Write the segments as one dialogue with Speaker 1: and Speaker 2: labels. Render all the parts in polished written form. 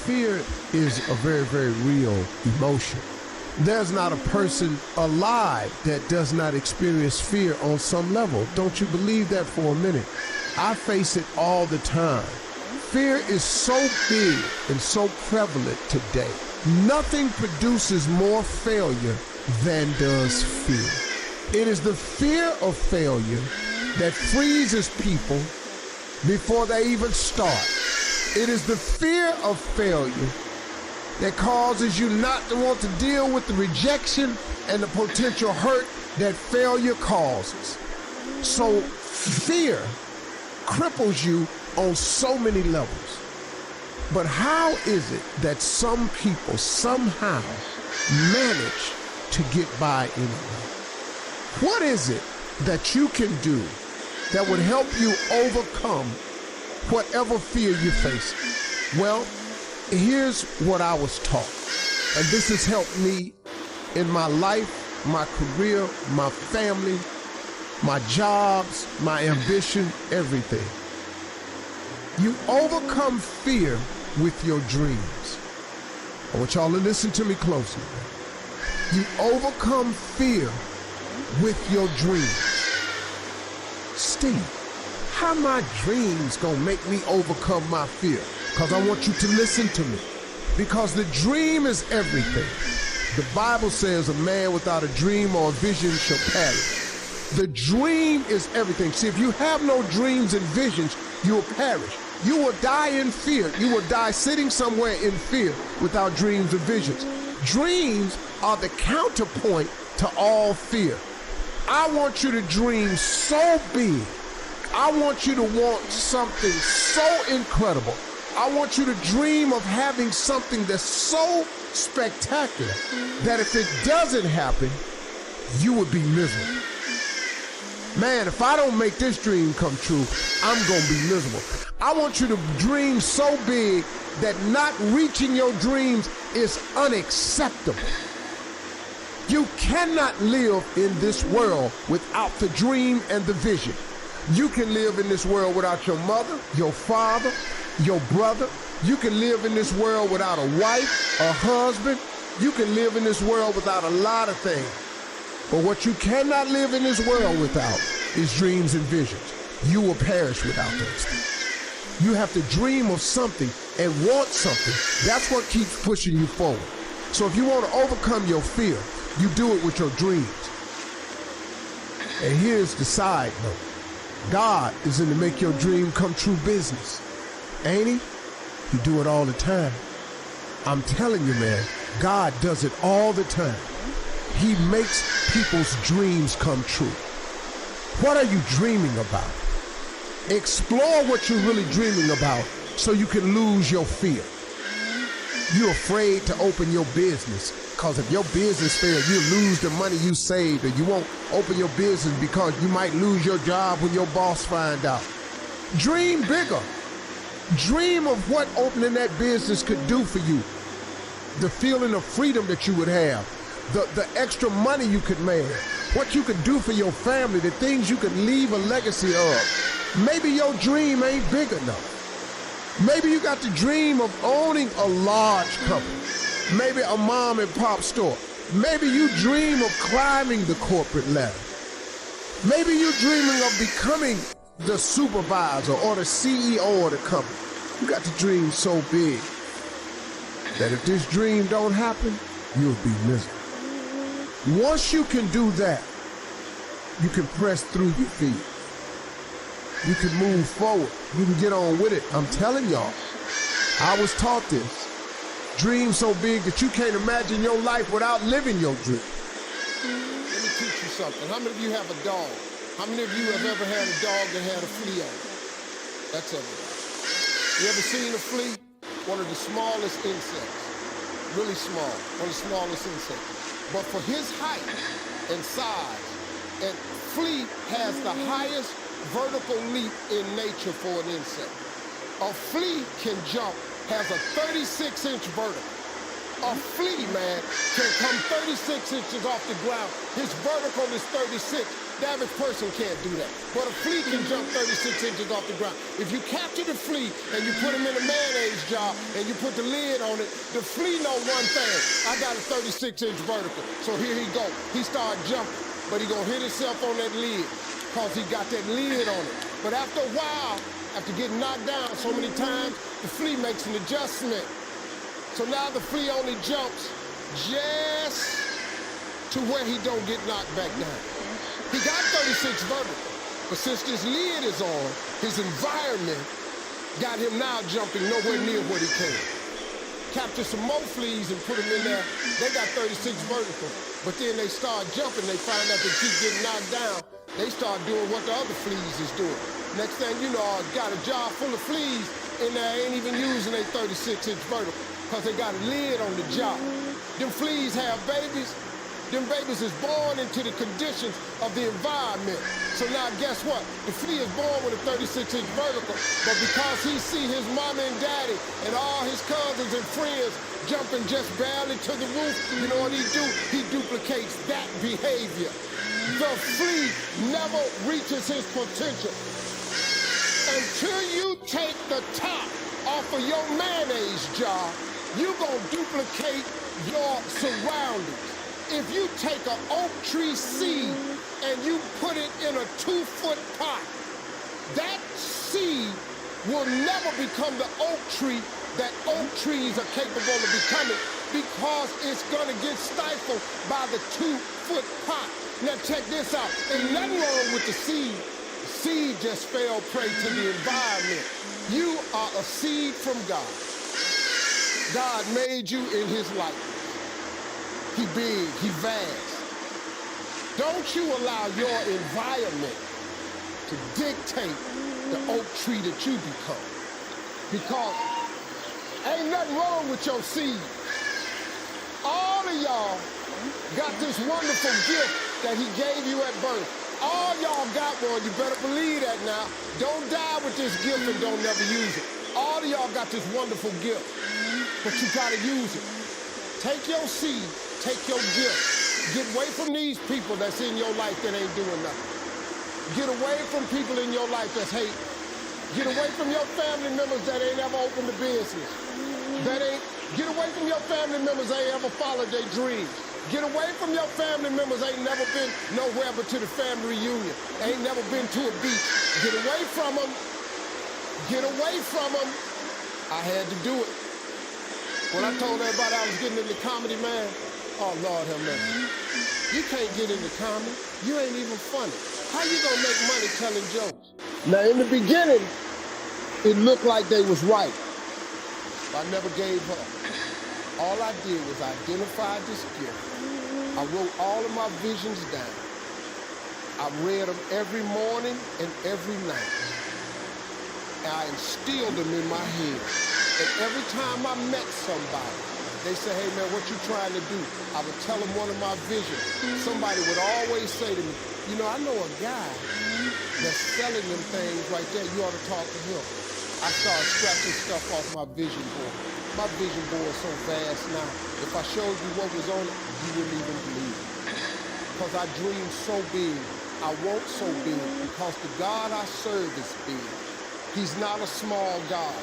Speaker 1: fear is a very, very real emotion. There's not a person alive that does not experience fear on some level. Don't you believe that for a minute? I face it all the time. Fear is so big and so prevalent today. Nothing produces more failure than does fear. It is the fear of failure that freezes people before they even start. It is the fear of failure that causes you not to want to deal with the rejection and the potential hurt that failure causes. So fear cripples you on so many levels. But how is it that some people somehow manage to get by anyway? What is it that you can do that would help you overcome whatever fear you face? Well, here's what I was taught, and this has helped me in my life, my career, my family, my jobs, my ambition, everything. You overcome fear with your dreams. I want y'all to listen to me closely. You overcome fear with your dreams. Steve, how my dreams gonna make me overcome my fear? Because I want you to listen to me. Because the dream is everything. The Bible says a man without a dream or a vision shall perish. The dream is everything. See, if you have no dreams and visions, you will perish. You will die in fear. You will die sitting somewhere in fear without dreams or visions. Dreams are the counterpoint to all fear. I want you to dream so big. I want you to want something so incredible. I want you to dream of having something that's so spectacular that if it doesn't happen, you would be miserable. Man, if I don't make this dream come true, I'm gonna be miserable. I want you to dream so big that not reaching your dreams is unacceptable. You cannot live in this world without the dream and the vision. You can live in this world without your mother, your father, your brother. You can live in this world without a wife, a husband. You can live in this world without a lot of things. But what you cannot live in this world without is dreams and visions. You will perish without those things. You have to dream of something and want something. That's what keeps pushing you forward. So if you want to overcome your fear, you do it with your dreams. And here's the side note. God is in the make your dream come true business. Ain't he? He do it all the time. I'm telling you, man, God does it all the time. He makes people's dreams come true. What are you dreaming about? Explore what you're really dreaming about so you can lose your fear. You're afraid to open your business because if your business fails, you'll lose the money you saved, or you won't open your business because you might lose your job when your boss finds out. Dream bigger. Dream of what opening that business could do for you. The feeling of freedom that you would have. The extra money you could make, what you could do for your family, the things you could leave a legacy of. Maybe your dream ain't big enough. Maybe you got the dream of owning a large company, maybe a mom and pop store. Maybe you dream of climbing the corporate ladder. Maybe you're dreaming of becoming the supervisor or the CEO of the company. You got the dream so big that if this dream don't happen, you'll be miserable. Once you can do that, you can press through your feet. You can move forward. You can get on with it. I'm telling y'all, I was taught this. Dream so big that you can't imagine your life without living your dream.
Speaker 2: Let me teach you something. How many of you have a dog? How many of you have ever had a dog that had a flea on it? That's everybody. You ever seen a flea? One of the smallest insects. Really small. One of the smallest insects. But for his height and size, and flea has the highest vertical leap in nature for an insect. A flea can jump, has a 36-inch vertical. A flea, man, can come 36 inches off the ground. His vertical is 36. The average person can't do that. But a flea can jump 36 inches off the ground. If you capture the flea and you put him in a mayonnaise jar and you put the lid on it, the flea know one thing. I got a 36-inch vertical. So here he go. He start jumping, but he gonna hit himself on that lid because he got that lid on it. But after a while, after getting knocked down so many times, the flea makes an adjustment. So now the flea only jumps just to where he don't get knocked back down. He got 36 vertical, but since this lid is on, his environment got him now jumping nowhere near what he can. Capture some more fleas and put them in there, they got 36 vertical, but then they start jumping, they find out they keep getting knocked down, they start doing what the other fleas is doing. Next thing you know, got a jar full of fleas in there, ain't even using a 36-inch vertical, because they got a lid on the jar. Them fleas have babies. Them babies is born into the conditions of the environment. So now guess what? The flea is born with a 36-inch vertical, but because he see his mama and daddy and all his cousins and friends jumping just barely to the roof, you know what he do? He duplicates that behavior. The flea never reaches his potential until you take the top off of your mayonnaise jar. You gonna duplicate your surroundings. If you take an oak tree seed and you put it in a 2-foot pot, that seed will never become the oak tree that oak trees are capable of becoming because it's gonna get stifled by the 2-foot pot. Now check this out, ain't nothing wrong with the seed. The seed just fell prey to the environment. You are a seed from God. God made you in his likeness. He big, he vast. Don't you allow your environment to dictate the oak tree that you become. Because ain't nothing wrong with your seed. All of y'all got this wonderful gift that he gave you at birth. All y'all got one, you better believe that now. Don't die with this gift and don't never use it. All of y'all got this wonderful gift, but you gotta use it. Take your seed, take your gift. Get away from these people that's in your life that ain't doing nothing. Get away from people in your life that's hating. Get away from your family members that ain't ever opened a business. Get away from your family members that ain't ever followed their dreams. Get away from your family members ain't never been nowhere but to the family reunion. Ain't never been to a beach. Get away from them. Get away from them. I had to do it. When I told everybody I was getting into comedy, man, oh, Lord have mercy. You can't get into comedy. You ain't even funny. How you gonna make money telling jokes? Now, in the beginning, it looked like they was right. But I never gave up. All I did was identify this gift. I wrote all of my visions down. I read them every morning and every night. And I instilled them in my head. And every time I met somebody, they say, hey man, what you trying to do? I would tell them one of my visions. Somebody would always say to me, you know, I know a guy that's selling them things right there. You ought to talk to him. I started scratching stuff off my vision board. My vision board is so vast now. If I showed you what was on it, you wouldn't even believe it. Because I dream so big. I want so big because the God I serve is big. He's not a small God.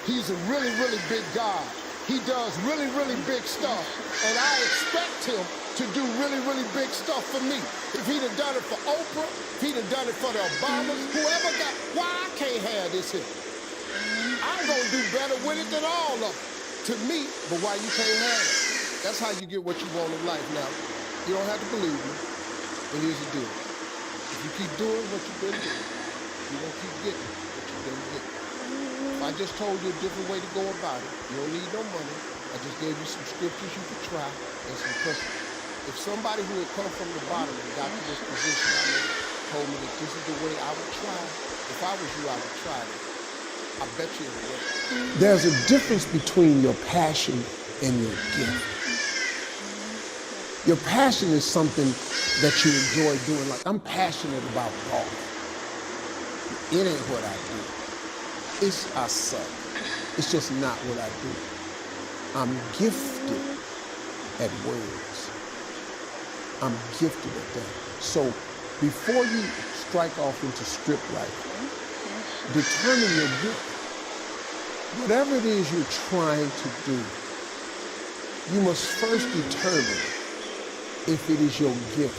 Speaker 2: He's a really, really big God. He does really, really big stuff. And I expect him to do really, really big stuff for me. If he'd have done it for Oprah, if he'd have done it for the Obamas, whoever got, why I can't have this here? I'm gonna do better with it than all of them. To me, but why you can't have it? That's how you get what you want in life now. You don't have to believe me, but here's the deal. If you keep doing what you've been doing, you're gonna keep getting what you've been getting. If I just told you a different way to go about it, you don't need no money. I just gave you some scriptures you could try and some principles. If somebody who had come from the bottom and got to this position I made told me that this is the way I would try, if I was you, I would try it. I bet you it would work. There's a difference between your passion and your gift. Your passion is something that you enjoy doing. Like, I'm passionate about golf. It ain't what I do. I suck. It's just not what I do. I'm gifted at words. I'm gifted at that. So Before you strike off into strip writing, determine your gift. Whatever it is you're trying to do, you must first determine if it is your gift.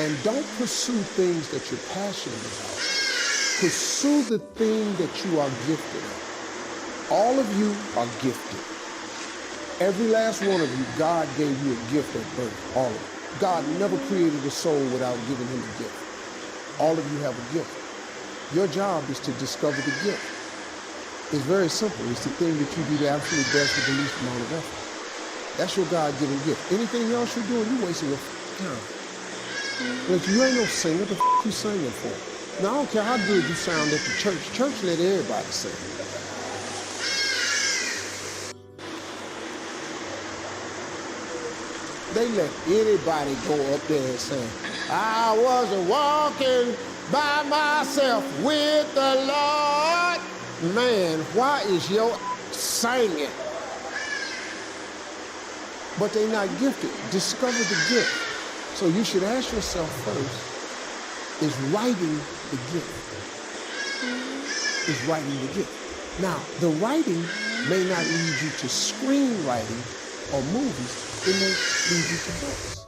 Speaker 2: And don't pursue things that you're passionate about. Pursue the thing that you are gifted at. All of you are gifted. Every last one of you, God gave you a gift at birth, all of you. God never created a soul without giving him a gift. All of you have a gift. Your job is to discover the gift. It's very simple. It's the thing that you do the absolute best with the least amount of effort. That's your God-given gift. Anything else you're doing, you're wasting your time. Look, you ain't no singer. The you singing for? Now, I don't care how good you sound at the church. Church let everybody sing. They let anybody go up there and sing. I wasn't walking by myself with the Lord. Man, why is your singing? But they're not gifted. Discover the gift. So you should ask yourself first, is writing the gift? Is writing the gift? Now, the writing may not lead you to screenwriting or movies. It may lead you to books.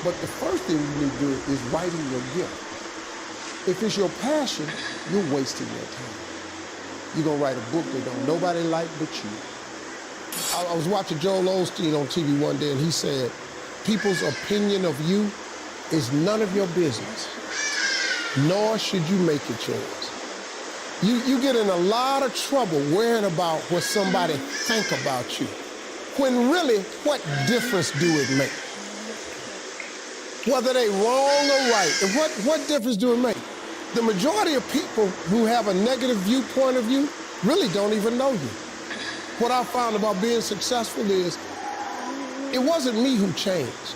Speaker 2: But the first thing you need to do is writing your gift. If it's your passion, you're wasting your time. You're going to write a book that don't nobody like but you. I was watching Joel Osteen on TV one day, and he said, people's opinion of you is none of your business, nor should you make it yours. You get in a lot of trouble worrying about what somebody think about you, when really, what difference do it make? Whether they wrong or right, and what difference do it make? The majority of people who have a negative viewpoint of you really don't even know you. What I found about being successful is, it wasn't me who changed.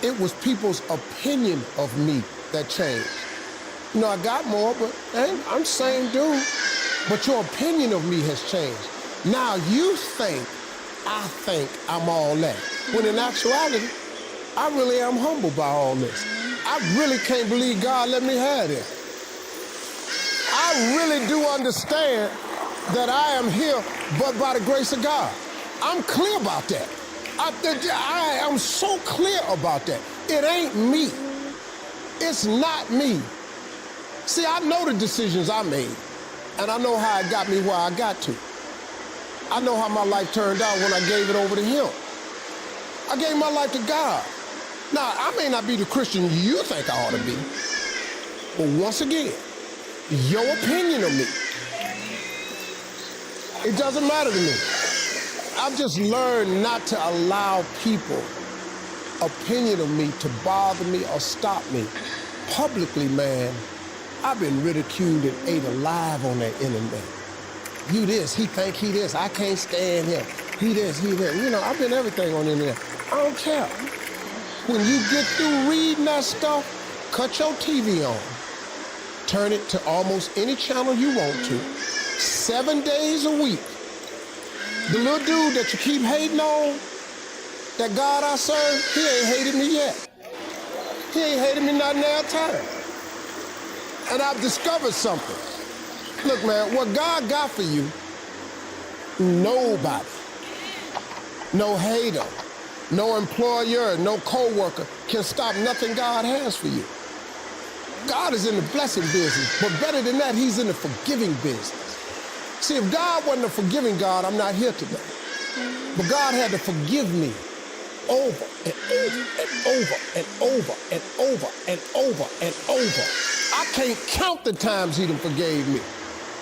Speaker 2: It was people's opinion of me that changed. You know, I got more, but I'm the same dude. But your opinion of me has changed. Now you think I'm all that. When in actuality, I really am humbled by all this. I really can't believe God let me have this. I really do understand that I am here but by the grace of God. I'm clear about that. I am so clear about that. It ain't me. It's not me. See, I know the decisions I made, and I know how it got me where I got to. I know how my life turned out when I gave it over to him. I gave my life to God. Now, I may not be the Christian you think I ought to be, but once again, your opinion of me, it doesn't matter to me. I've just learned not to allow people's opinion of me to bother me or stop me. Publicly, man, I've been ridiculed and ate alive on that internet. You this, he think he this, I can't stand him. He this, he that. You know, I've been everything on the internet. I don't care. When you get through reading that stuff, cut your TV on. Turn it to almost any channel you want to. 7 days a week. The little dude that you keep hating on, that God I serve, he ain't hated me yet. He ain't hated me not now time. And I've discovered something. Look, man, what God got for you, nobody, no hater, no employer, no co-worker can stop nothing God has for you. God is in the blessing business, but better than that, he's in the forgiving business. See, if God wasn't a forgiving God, I'm not here today. But God had to forgive me over and over and over and over and over and over and over. I can't count the times he done forgave me.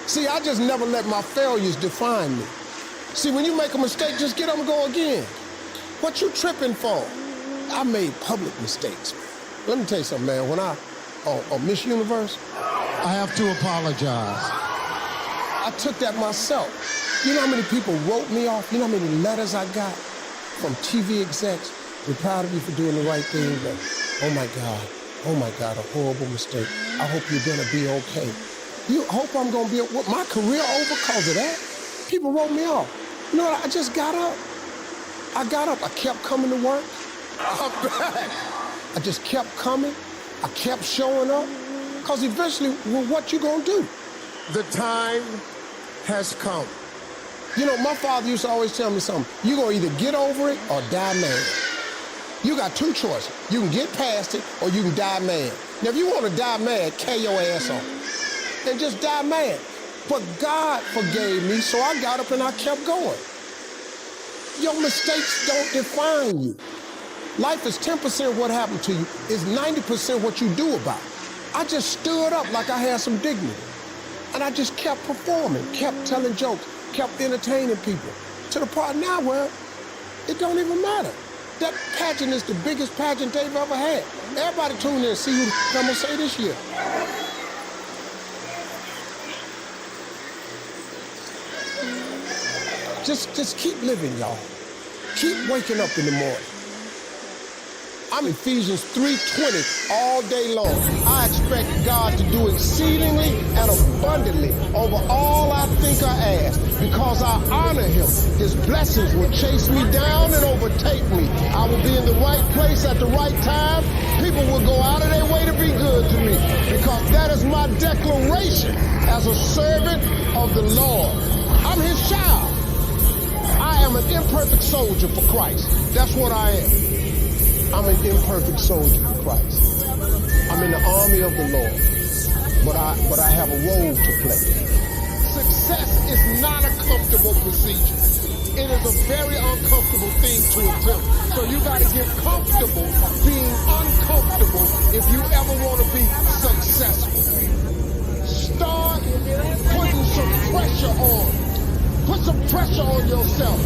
Speaker 2: See, I just never let my failures define me. See, when you make a mistake, just get up and go again. What you tripping for? I made public mistakes. Let me tell you something, man. When on Miss Universe,
Speaker 1: I have to apologize.
Speaker 2: I took that myself. You know how many people wrote me off? You know how many letters I got from TV execs? We're proud of you for doing the right thing, but oh my God, a horrible mistake. I hope you're gonna be okay. You hope I'm gonna be, what, my career over because of that? People wrote me off. You know what, I just got up. I got up, I kept coming to work. I'm back. I just kept coming. I kept showing up. Because eventually, well, what you gonna do?
Speaker 1: The time has come.
Speaker 2: You know, my father used to always tell me something. You're gonna either get over it or die mad. You got two choices. You can get past it or you can die mad. Now, if you want to die mad, carry your ass on and just die mad. But God forgave me, so I got up and I kept going. Your mistakes don't define you. Life is 10% what happened to you, is 90% what you do about it. I just stood up like I had some dignity. And I just kept performing, kept telling jokes, kept entertaining people. To the part now where it don't even matter. That pageant is the biggest pageant they've ever had. Everybody tune in and see who the I'm gonna say this year. Just keep living, y'all. Keep waking up in the morning. I'm Ephesians 3:20 all day long. I expect God to do exceedingly and abundantly over all I think or ask. Because I honor him, his blessings will chase me down and overtake me. I will be in the right place at the right time. People will go out of their way to be good to me. Because that is my declaration as a servant of the Lord. I'm his child. I am an imperfect soldier for Christ. That's what I am. I'm an imperfect soldier for Christ. I'm in the army of the Lord, but I have a role to play. Success is not a comfortable procedure. It is a very uncomfortable thing to attempt. So you got to get comfortable being uncomfortable if you ever want to be successful. Start putting some pressure on. Put some pressure on yourself.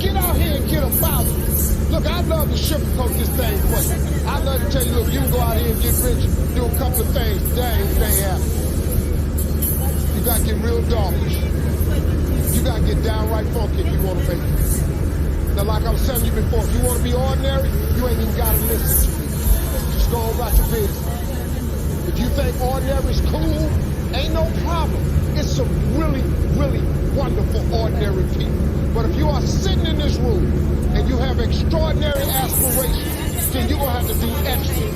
Speaker 2: Get out here and get about it. Look, I'd love to sugarcoat this thing for you. I'd love to tell you, look, you can go out here and get rich, do a couple of things. That ain't happening. You got to get real darkish. You got to get downright funky if you want to make it. Now, like I was telling you before, if you want to be ordinary, you ain't even got to listen to me. Just go on about your business. If you think ordinary is cool, ain't no problem. It's some really, really wonderful ordinary people. But if you are sitting in this room and you have extraordinary aspirations, then you're going to have to do extra.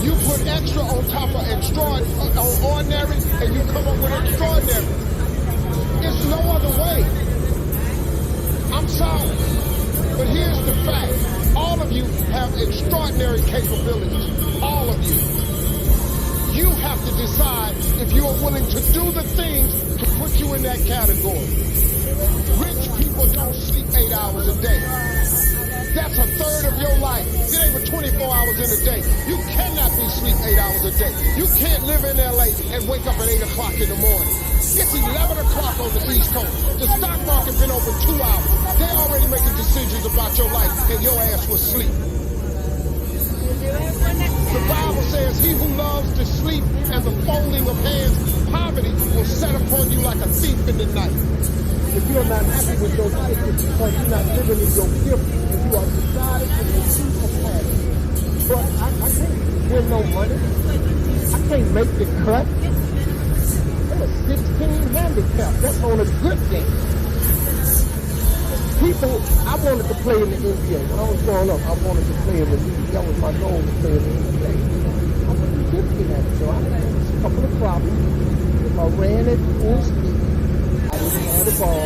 Speaker 2: You put extra on top of ordinary and you come up with extraordinary. It's no other way. I'm sorry. But here's the fact. All of you have extraordinary capabilities. All of you. You have to decide if you are willing to do the things to put you in that category. Rich people don't sleep 8 hours a day. That's a third of your life. It ain't but 24 hours in a day. You cannot be sleep 8 hours a day. You can't live in LA and wake up at 8 o'clock in the morning. It's 11 o'clock on the East Coast. The stock market been open 2 hours. They already making decisions about your life and your ass will sleep. The Bible says, he who loves to sleep and the folding of hands, poverty will set upon you like a thief in the night. If you're not happy with your life, it's because you're not living in your gift and you are decided to receive a pattern. But I can't win no money. I can't make the cut. I'm a 16 handicap. That's on a good day. People, I wanted to play in the NBA. When I was growing up, I wanted to play in the league. That was my goal, to play in the NBA. I wasn't gifted at it, so I had a couple of problems. If I ran at full speed, I didn't have the ball.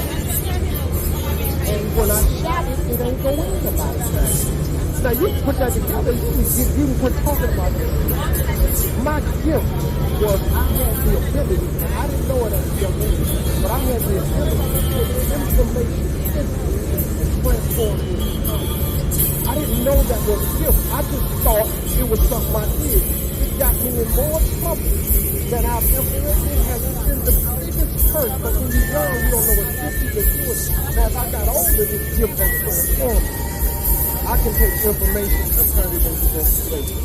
Speaker 2: And when I shot it, it ain't go in a lot of times. Now, you can put that together, you can quit talking about this. My gift was I had the ability, I didn't know it at a young age, but I had the ability to put information and transform it. I didn't know that was a gift. I just thought it was something I did. It got me in more trouble than I've ever been. Has been the biggest curse. But when you're young, you don't know what gift you can do it. Now, as I got older, this gift has transformed me. I can take information and turn it into information.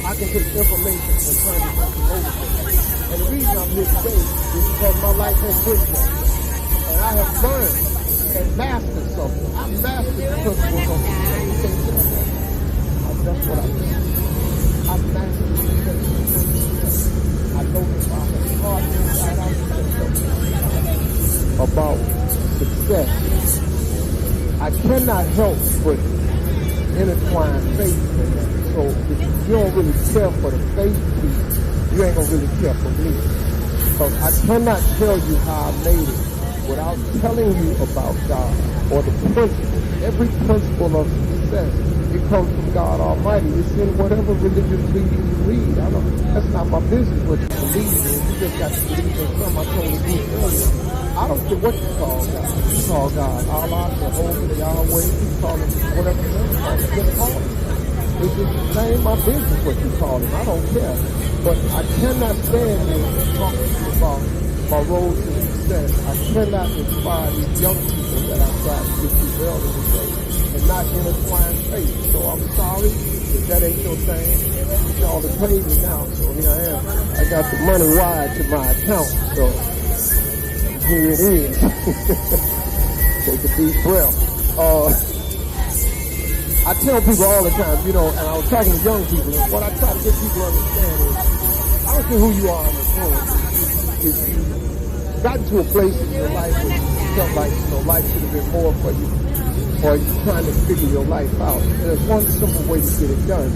Speaker 2: I can take information and turn it into motivation. And the reason I'm here today is because my life has been changed. And I have learned and mastered something. I mastered the principles of communication. That's what I do. I mastered the principles. I know that I have taught inside out about success. I cannot help but
Speaker 3: intertwined faith in that. So if you don't really care for the faith piece, you ain't gonna really care for me. Because I cannot tell you how I made it without telling you about God or the principle. Every principle of success, it comes from God Almighty. It's in whatever religious reading you read. That's not my business what you believe in. You just got to believe in something. I told you earlier. I don't care what you call God. You call God Allah, Jehovah, Yahweh, you call him whatever you want to call him. Just call him. It's just ain't my business what you call him. I don't care. But I cannot stand here and talk to you about my road to success. I cannot inspire these young people that I try to get you well in the day and not intertwine faith. So I'm sorry if that ain't your thing. Y'all have paid me now, so here I am. I got the money wired to my account, so here it is. Take a deep breath. I tell people all the time, you know, and I was talking to young people, and what I try to get people to understand is, I don't care who you are in this room, if you got to a place in your life where you felt like, you know, life should have been more for you, or you're trying to figure your life out, there's one simple way to get it done.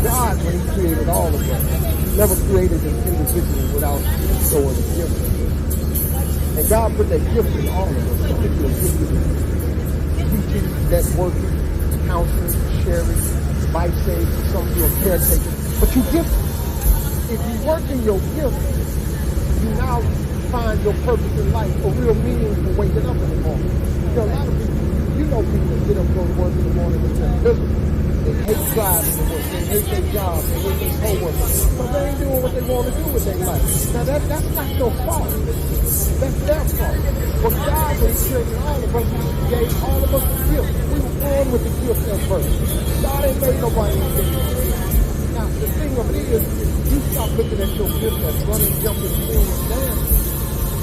Speaker 3: God, when he created all of us, never created an individual without showing a gift. And God put that gift in all of us. Some of you are gifted in teaching, networking, counseling, sharing, life saving. Some of you are caretakers. But you gifted. If you work in your gift, you now find your purpose in life, a real meaning for waking up in the morning. You know, a lot of people, you know people that get up and go to work in the morning and they're miserable. They hate driving to work. They hate their job. They hate their co-workers. But they ain't doing what they want to do with their life. Now, that's not your fault. That's their fault. But God, when he created all of us, he gave all of us a gift. We were born with the gift at birth. God ain't made nobody a gift. Now, the thing of it is, you stop looking at your gift as running, jumping, singing, and dancing,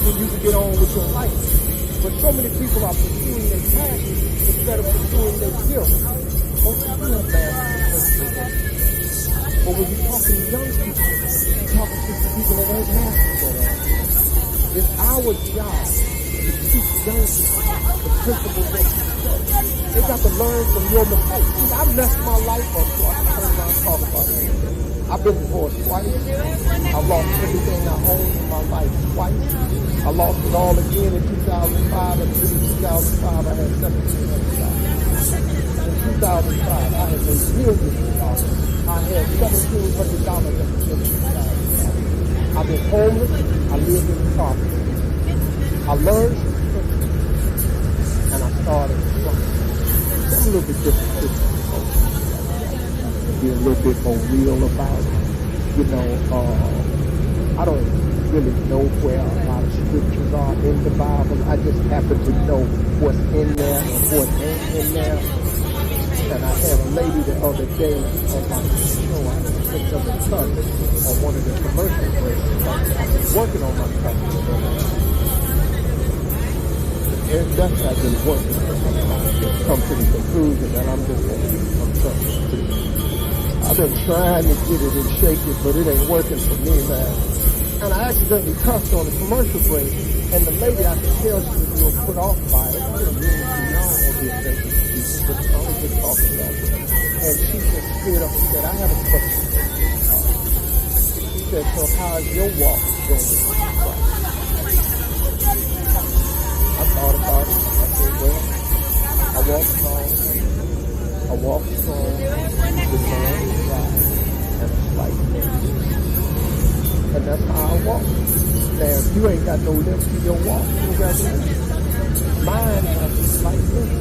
Speaker 3: then you can get on with your life. But so many people are pursuing their passion instead of pursuing their gift. Most of you have masters. But when you're talking to young people, you're talking to people that ain't masters at all. It's our job to teach young people the principles of success. They got to learn from your mistakes. See, I messed my life up so I can turn around and talk about it. I've been divorced twice. I've lost everything I owned in my life twice. I lost it all again in 2005, and in 2005 I had $1,700. In 2005, I had made millions of dollars. I had $1,700 in 2005. I've been homeless. I lived in the poverty. I learned some principles, and I started something. I'm a little bit different. Be a little bit more real about it. You know, I don't really know where a lot of scriptures are in the Bible. I just happen to know what's in there and what ain't in there. And I had a lady the other day on my show. I picked up a cut on one of the commercial breaks. I was working on my cut. And that's not really working. I've come to the conclusion that I'm just going to keep some something. I've been trying to get it and shake it, but it ain't working for me, man. And I accidentally cussed on a commercial break, and the lady, I could tell she was a little put off by it. I didn't really see how I be offensive to people, but I was just talking about it. And she just stood up and said, I have a question. She said, so how's your walk going with Christ? I thought about it. I said, well, I walk strong. I walk strong with my own pride and a slight limp. And that's how I walk. Now, if you ain't got no limp to your walk, congratulations. Mine has a slight limp.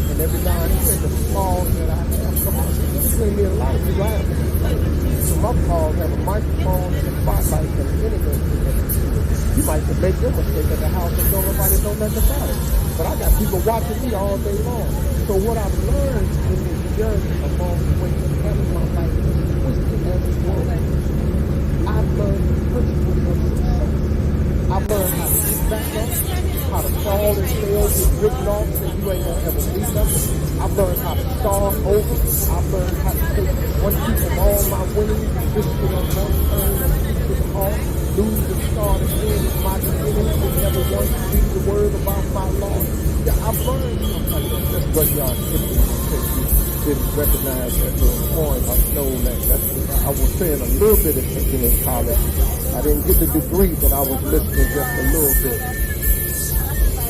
Speaker 3: And every now and then, the flaws that I have, come on, between me and a lot of people, I have to so my flaws have a microphone and a spotlight and an internet. You might make your mistake at the house and don't nobody know nothing about it. But I got people watching me all day long. So what I've learned in this journey along the way of having my life twisted as it was, I've learned the principles of success. I've learned how to get back up, how to fall and fail, get written off so you ain't gonna ever be nothing. I've learned how to start over. I've learned how to take one piece of all my winnings and twist it on one turn and keep it off. Lose and start again is my beginning. Will never once read the word about my Lord. Yeah, I've learned something like that. That's what y'all typically say. didn't recognize that little point. I stole that. I was saying a little bit of thinking in college. I didn't get the degree, but I was listening just a little bit.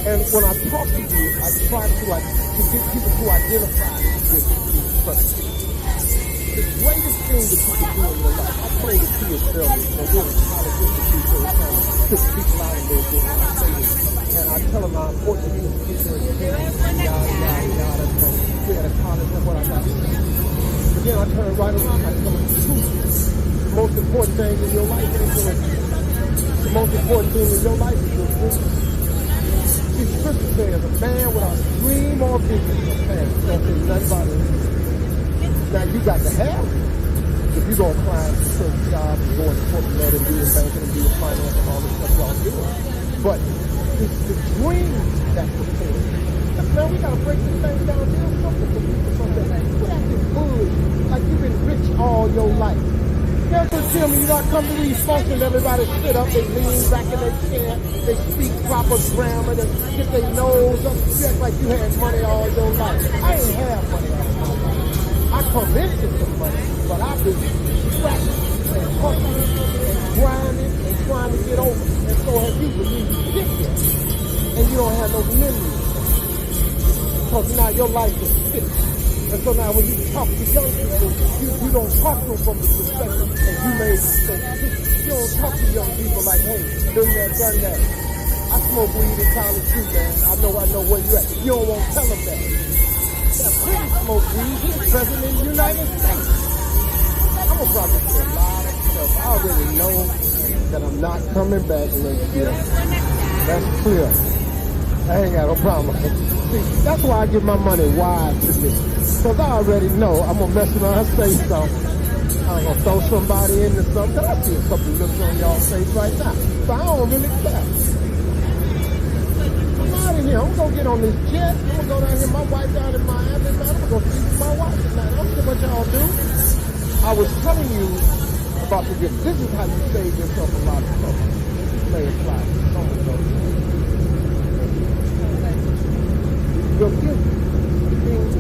Speaker 3: And when I talk to you, I try to get people to identify with these subjects. The greatest thing that you can do in your life, I played the kids earlier, so we're in college institute, so it's kind of push people out a little bit when I say this. And I tell them how important it is to get your education, yada, yada, yada. So we at a college, that's what I got to say. But then I turn right around, I tell them the truth. The most important thing in your life is your education. The most important thing in your life is your dream. See, Scripture says a man without a dream or vision will perish. Don't say nothing about it. Now you got to have it. If you're going to find a certain job and go into corporate net and do the banking and do the finance and all this stuff y'all doing. But it's the dream that fulfills. Man, we got to break this thing down real simple for people someday. Quit acting foolish like you've been rich all your life. You ever tell me you not come to these functions, everybody sit up, they lean back in their chair, they speak proper grammar, they get their nose up, you act like you had money all your life. I ain't have money all my life. I come into some money, but I've been scratching and hustling and grinding and trying to get over. And so have you, but you get there. And you don't have no memories. Because now your life is fixed. And so now when you talk to young people, you don't talk to them from the perspective that you made mistakes. You don't talk to young people like, hey, been there, done that. I smoke weed in college too, man. I know where you at. You don't want to tell them that. Clinton smoked weed. He's president of the United States. I'm going to probably say a lot of stuff. I already know that I'm not coming back next year. That's clear. I ain't got no problem. See, that's why I give my money wisely. Because I already know I'm going to mess around and say something. I'm going to throw somebody into something. I see a couple of looks on y'all's face right now. So I don't really care. Here. I'm going to get on this jet. I'm going to go down here. My wife down in Miami. Man, I'm going to see my wife tonight. I don't care what y'all do. I was telling you about the gift. This is how you save yourself a lot of trouble. Play a slide. Your gift means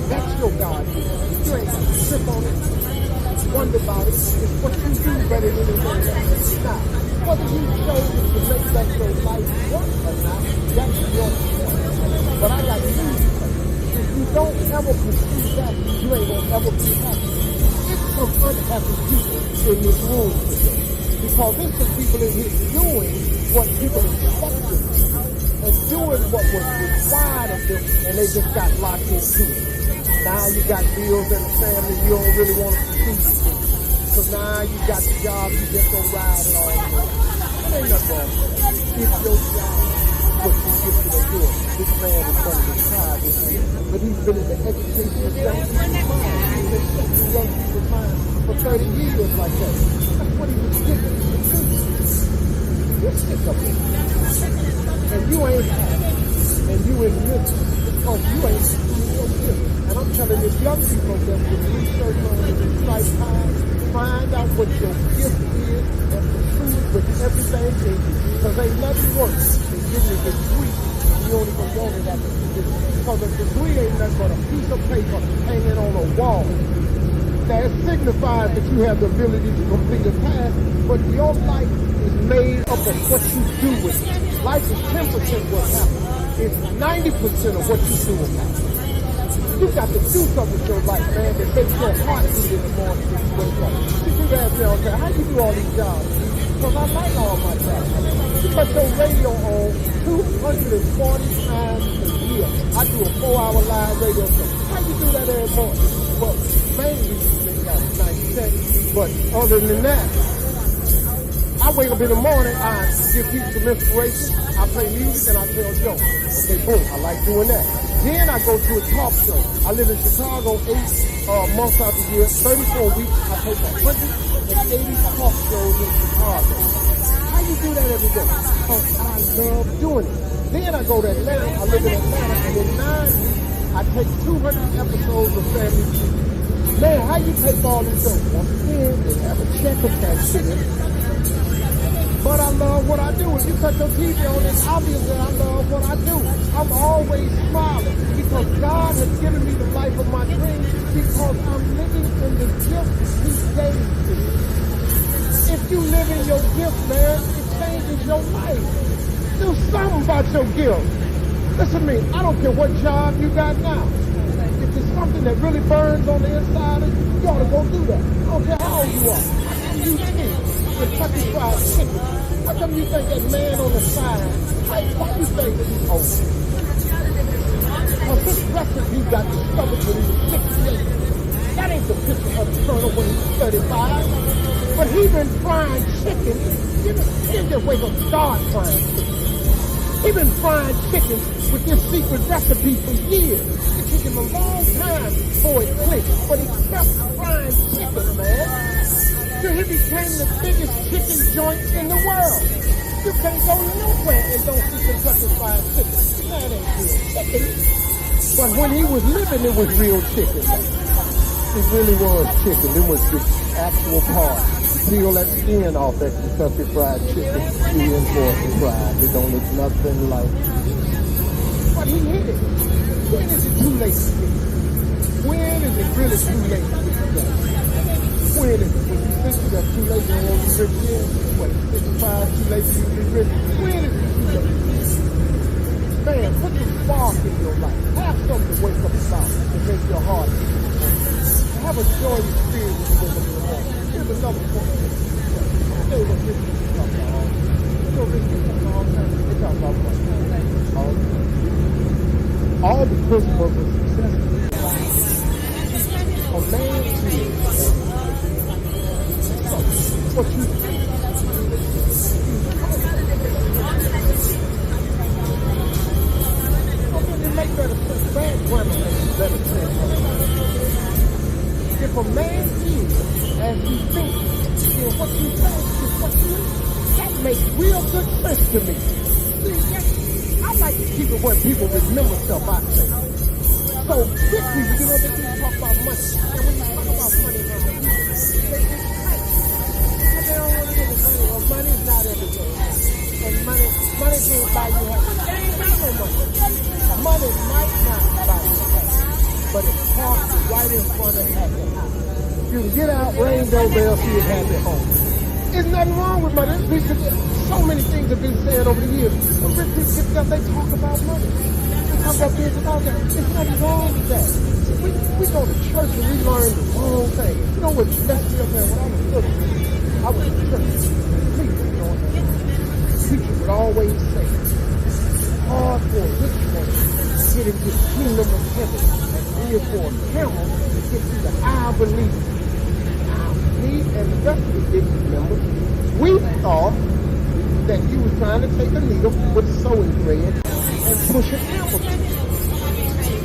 Speaker 3: that's your God. You ain't got to trip on it. Wonder about it. It's what you do better than anything else. Now, whether you chose to make that your life work or not, that's your choice. But I got news. If you don't ever pursue that, you ain't gonna ever be happy. It's some unhappy people in this room today. Because there's some people in here doing what people expected and doing what was required of them, and they just got locked into it. Now you got bills and a family you don't really want to pursue. So now you got the job, you just don't ride it all the way. It ain't nothing wrong with it. It's your job, what you get to do. This man is going to retire this year. But he's been in the education of young people's mind. He's been shaping young people's mind for 30 years like that. That's what he was given to do. You stick up with it. And you ain't happy. And you in misery. Because you ain't pursuing your gift. And I'm telling you, young people that can research on it in lifetime, find out what your gift is and pursue it with everything in you. Because ain't nothing worse than getting a degree and you don't even want it after you get it. Because a degree ain't nothing but a piece of paper hanging on a wall. Now it signifies that you have the ability to complete a task, but your life is made up of what you do with it. Life is 10% what happens. It's 90% of what you do with it. You got to do something with your life, man, that makes your heart beat in the morning when you wake up. You do that now, okay, how you do all these jobs? Because I like all my jobs. You put your radio on 240 times a year. I do a 4-hour live radio show. How you do that every morning? Well, mainly you got 90 seconds. But other than that, I wake up in the morning, I give people some inspiration, I play music, and I tell jokes. Okay, boom, I like doing that. Then I go to a talk show. I live in Chicago 8 months out of the year, 34 weeks. I take 180 talk shows in Chicago. How you do that every day? Because I love doing it. Then I go to Atlanta. I live in Atlanta, and in 9 weeks, I take 200 episodes of Family Feud. Man, how you take all these shows? Once again, they have a check attached to it. But I love what I do. If you cut your TV on, it's obvious that I love what I do. I'm always smiling because God has given me the life of my dreams because I'm living in the gift He gave me. If you live in your gift, man, it changes your life. Do something about your gift. Listen to me, I don't care what job you got now. If it's something that really burns on the inside of you, you ought to go do that. I don't care how old you are. You think Kentucky Fried Chicken. How come you think that man on the side, why you think he's old? Because this recipe got discovered when he was 68. That ain't the picture of the Colonel when he was 35. But he been frying chicken. He didn't just wake up and start frying chicken. He been frying chicken with this secret recipe for years. It took him a long time before it clicked. But he kept frying chicken, man. Till he became the biggest chicken joint in the world. You can't go nowhere and don't see Kentucky Fried Chicken. That ain't real chicken. But when he was living, it was real chicken. It really was chicken. It was the actual part. You peel that skin off that Kentucky Fried Chicken, you reinforce the fried. It don't look nothing like it. But he hit it. When is it too late to get it? When is it really too late to get it? When is it? When you think you got too late to be rich again? What, 55, too late to be rich? When is it too late? Man, put some spark in your life. Have something to wake up about to make your heart beat. Have a joyous spirit when you wake up in the morning. Here's another point. They were rich people talk about all the time. You know rich people talk all the time. They talk about money. All the time. All the principles of success. A man is what you think. It makes better sense. Bad grammar makes better sense. If a man is as he thinks, then what you think is what you is. That makes real good sense to me. See, I like to keep it where people remember stuff I say. So big people, you know, they do talk about money. And when you talk about money, they don't want to get the money. Well, money is not everything. And money can't buy you happiness. They ain't got no money. Money might not buy you happiness, but it's parked right in front of happy house. You can get out, ring doorbell, see a happy home. There's nothing wrong with money. So many things have been said over the years. When rich people get together, they talk about money. They talk about this, about that. There's nothing wrong with that. We go to church and we learn the wrong thing. You know what messed me up there when I was little? I was in church. The preacher would always say, hard for a rich man to get into the kingdom of heaven and live for a camel to get to the eye of belief. Now, me and the rest of the business members, we thought that you was trying to take a needle with sewing thread and push a camel.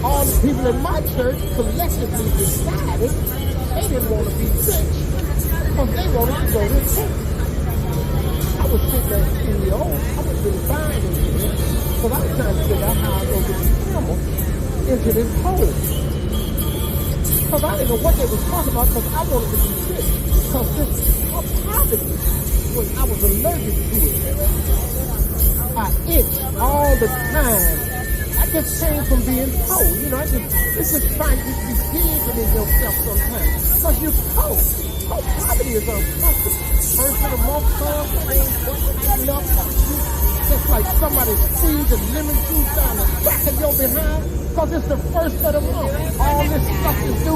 Speaker 3: All the people in my church collectively decided they didn't want to be rich because they wanted to go to church. I was sitting there in the old, I was really buying into it because I was trying to figure out how I was going to get the camel into this hole. Because I didn't know what they were talking about because I wanted to be rich. Because this poverty, when I was allergic to it, I itched all the time. I just came from being poor. You know, it's just trying to be digging in yourself sometimes. Because you're poor. Poverty is uncomfortable. First of the month comes, ain't working enough. Just like somebody squeezing lemon juice down the back of your behind. Because it's the first of the month. All this stuff you do,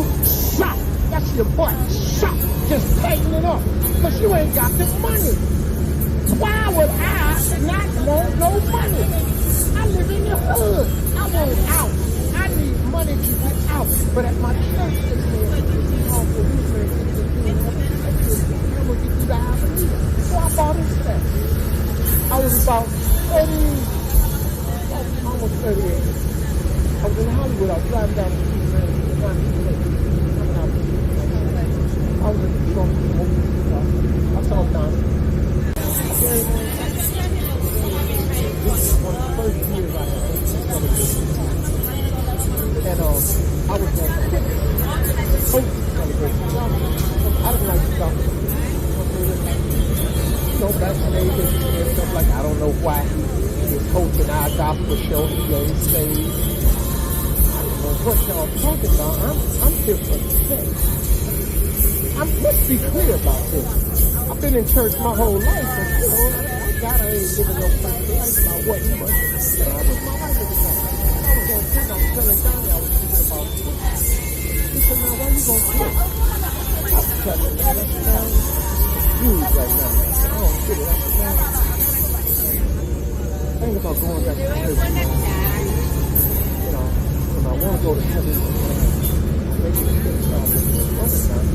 Speaker 3: shop. That's your butt. Shop. Just tighten it up. Because you ain't got the money. Why would I not want no money? I live in the hood. I want out. I need money to get out. But at my church, they say, I'm going to get you the avenue. So I bought a set. I was about 30, almost 38. I was in Hollywood. I was driving down the street, man. I was in the trunk. I saw Donnie. This is one of the first years I had television. And I was going to host celebration. I didn't like to talk. You know, back in the day, talking about. I'm here for sex. Let's be clear about this. I've been in church my whole life, and God, I ain't living no perfect life about what he was. I was my life at the time. I was on quit. I was telling Donnie I was thinking about quit. He said, now, why you gonna quit? I was telling him, man, that's huge right now. I said, I don't get it. I said, man, think about going back to church, man. You know, when I want to go to heaven, maybe it's just not this other time.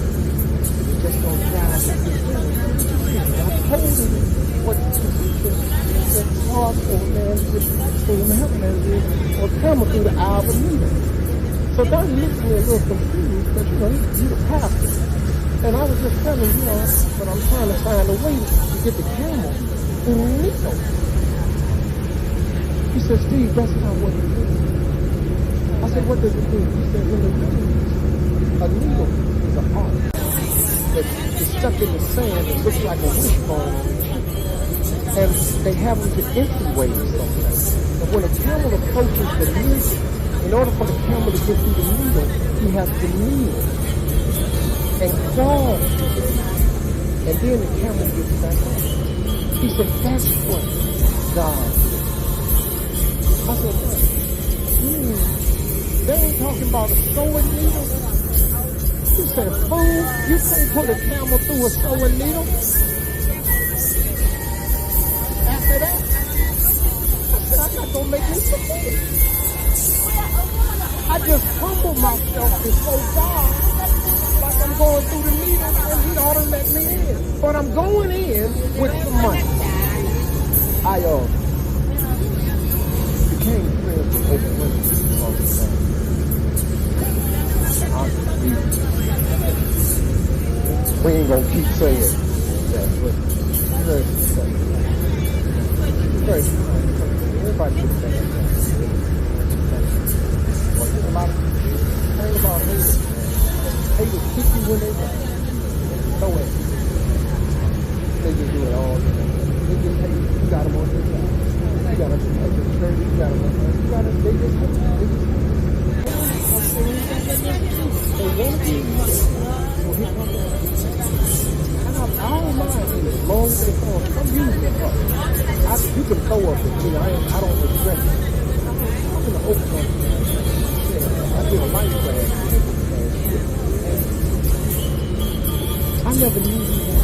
Speaker 3: It's just going to drive me to the I told him what the position is hard for a man to help man or camel through the eye of a needle. So that makes me a little confused, but you know, he's a pastor. And I was just telling him, you know, but I'm trying to find a way to get the camel through the needle. He said, Steve, that's not what it is. I said, what does it mean? He said, when it means a needle is an art that's stuck in the sand and looks like a wishbone. And they have them to insinuate something. But when a camel approaches the needle, in order for the camel to get through the needle, he has to kneel and crawl. And then the camel gets back up. He said, that's what God is. I said, they ain't talking about a sewing needle. He said, fool, you can't put a camel through a sewing needle. After that, I said, I'm not going to make me submit. I just humble myself before God like I'm going through the needle and he ought to let me in. But I'm going in with some money. I became friends with open women all the time. We ain't gonna keep saying that, but very everybody should say that. Well, there's a lot of things about haters, man. Haters kick you when they run. No way. They just do it all the time. They just hate you. You got them on their side. You got them at your church. You got them on there. You got them. They just hate you. They just they won't be well, here come that. I don't mind it as long as they come. I'm using it up. You can throw up at me. I don't regret it. I'm in the open country. I did a life class. I never knew you had.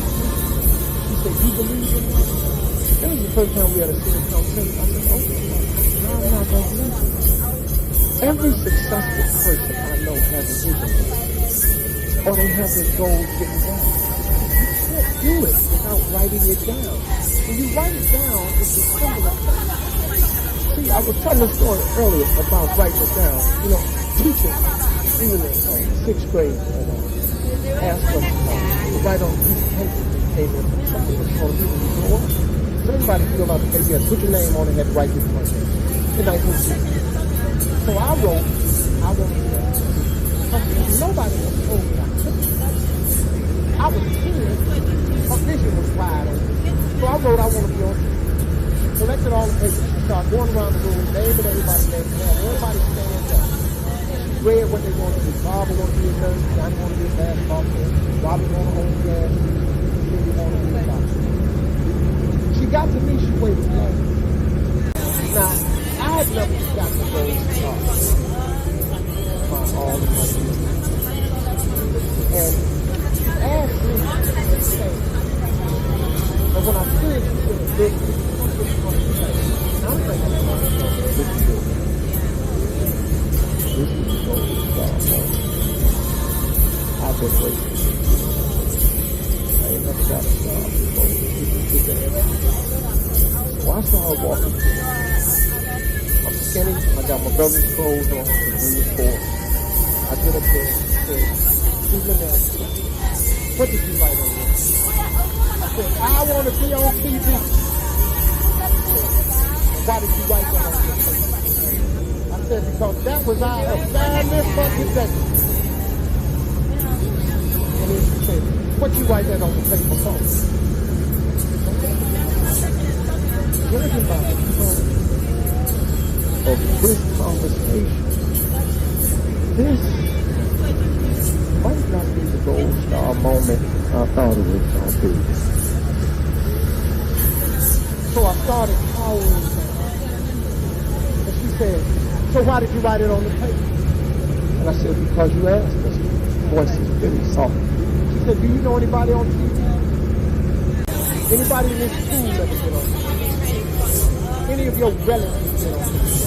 Speaker 3: She said, you believe in me? That was the first time we had a serious conversation. I said, okay, no, I'm not going to believe it. Every successful person I know has a vision, or they have their goals written down. You can't do it without writing it down. When you write it down, it's a symbol of fact. See, I was telling a story earlier about writing it down. You know, teachers, even in 6th grade, asked us to write on a piece of paper that came in something that's called a drawer. So everybody filled out the paper, you had to put your name on it, had to write this one in 1960. So I wrote something nobody was told me I couldn't. I was 10, my vision was wide open. So I wrote, I want to be on TV. Collected all the papers, started going around the room, naming everybody's name, everybody stands up. And she read what they wanted to do. Barbara wanted to be a nurse, Johnny wanted to be a basketball player, Robbie wanted to own gas, Cindy wanted to be a doctor. She got to me, she waited long. Now, I had never got to go find all the money. And she asked me to say, and when I said she said, big, I'm thinking to myself, this is good. This is the golden star. I've been waiting. I ain't never got a star before. This is the so I saw her walking through. I'm skinny, I got my brother's clothes on, because we were poor. I get up there and said, what did you write on this? I said, I want to be on TV. Why did you write that on your paper? I said, because that was our assignment for today. And then she said, what you write that on the paper for? Everybody, of this conversation, this gold star moment. I thought it was going to be. So I started calling her. And she said, so why did you write it on the paper? And I said, because you asked us. Her voice is very soft. She said, do you know anybody on TV? Anybody in this school that get on TV? Any of your relatives get on TV?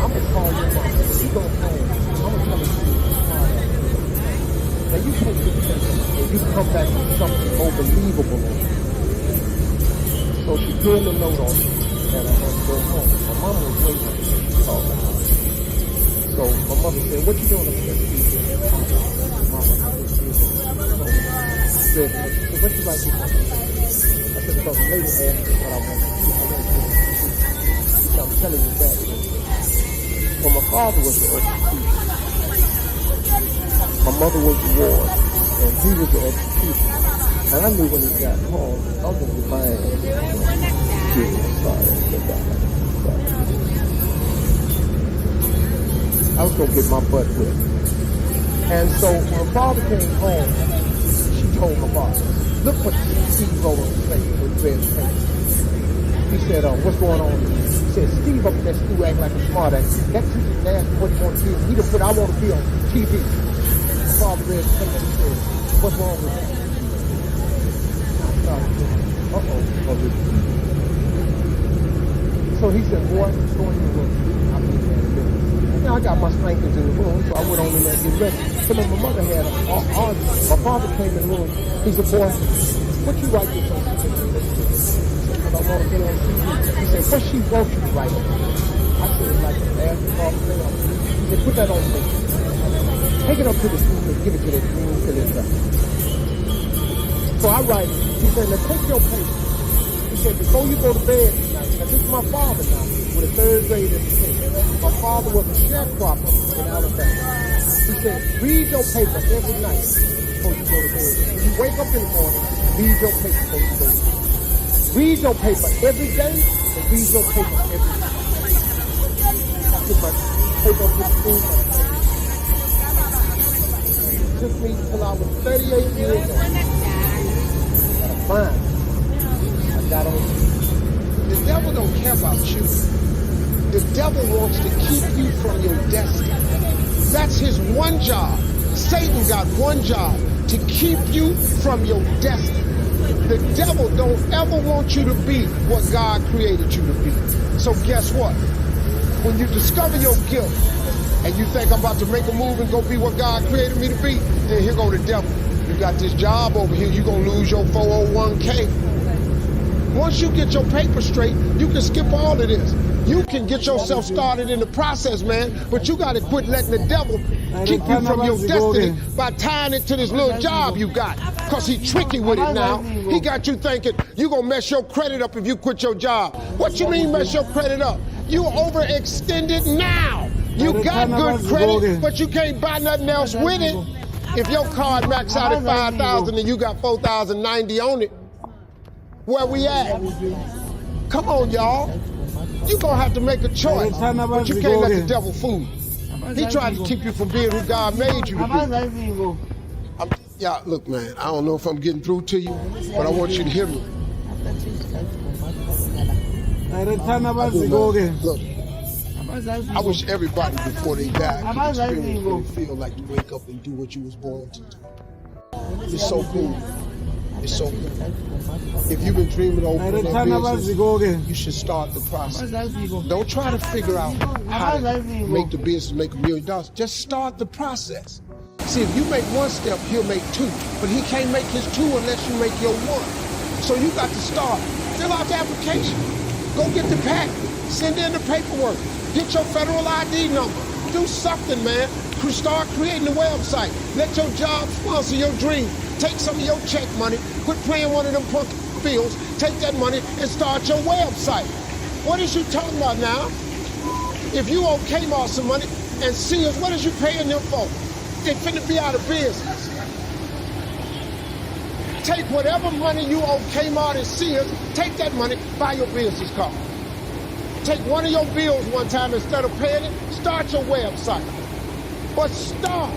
Speaker 3: I'm going to call your mom. You go home. I'm going to come and see you tomorrow. Now you take this test and you come back with something more believable on it. So she put a note on it and I had to go home. My mom was waiting to call me. So my mother said, what you doing up there? Mama, she said, what you like to do? I said, because the lady asked me what I want to do. I'm telling you that. Well, my father was the executioner. My mother was the ward, and he was the executioner. And I knew when he got home, I was going to get my I was going to get my butt whipped. And so when my father came home, she told my father, look what Steve wrote on the plate with red paper. He said, what's going on? He said, Steve up in that school acting like a smart ass. That teacher's asking what he wants to be. He done put, I want to be on TV. My father read the paper and said, what's wrong with that? I started thinking, uh-oh. So he said, boy, go in your room. I'll be there in a minute. Now I got my spankers in the room, so I went on in there and get ready. So then my mother had an argument. My father came in the room. He said, boy, what you write this on? I want to get on TV. He said, what she wrote you write? I said, like a basketball player. He said, put that on me. Take it up to the school and give it to that green till it's done. So I write it. He said, now take your paper. He said, before you go to bed tonight, now this is my father now, with a third grade education. My father was a sharecropper in Alabama. He said, read your paper every night before you go to bed. When you wake up in the morning, read your paper before you go to bed. Read your paper every day and read your paper every day. I took my paper up to school. It took me till I was 38 years old. Got a fine. I got on.
Speaker 2: The devil don't care about you. The devil wants to keep you from your destiny. That's his one job. Satan got one job, to keep you from your destiny. The devil don't ever want you to be what God created you to be. So guess what? When you discover your gift and you think I'm about to make a move and go be what God created me to be, then here go the devil. You got this job over here, you're going to lose your 401k. Once you get your paper straight, you can skip all of this. You can get yourself started in the process, man, but you got to quit letting the devil keep you from your destiny by tying it to this little job you got, because he's tricky with it now. He got you thinking you're going to mess your credit up if you quit your job. What you mean mess your credit up? You overextended now. You got good credit, but you can't buy nothing else with it. If your card maxed out at $5,000 and you got $4,090 on it, where we at? Come on, y'all. You're going to have to make a choice, but you can't let the devil fool you. He tried to keep you from being who God made you to be. Yeah, look, man, I don't know if I'm getting through to you, but I want you to hear me. Look, I wish everybody before they die could experience what it feel like to wake up and do what you was born to do. It's so cool. It's so good. If you've been dreaming over that business, you should start the process. Don't try to figure out how to make the business make $1 million. Just start the process. See, if you make one step, he'll make two. But he can't make his two unless you make your one. So you got to start. Fill out the application. Go get the patent. Send in the paperwork. Get your federal ID number. Do something, man. Start creating a website. Let your job sponsor your dream. Take some of your check money, quit playing one of them punk bills, take that money and start your website. What is you talking about now? If you owe Kmart some money and Sears, what is you paying them for? They finna be out of business. Take whatever money you owe Kmart and Sears, take that money, buy your business card. Take one of your bills one time, instead of paying it, start your website. But start.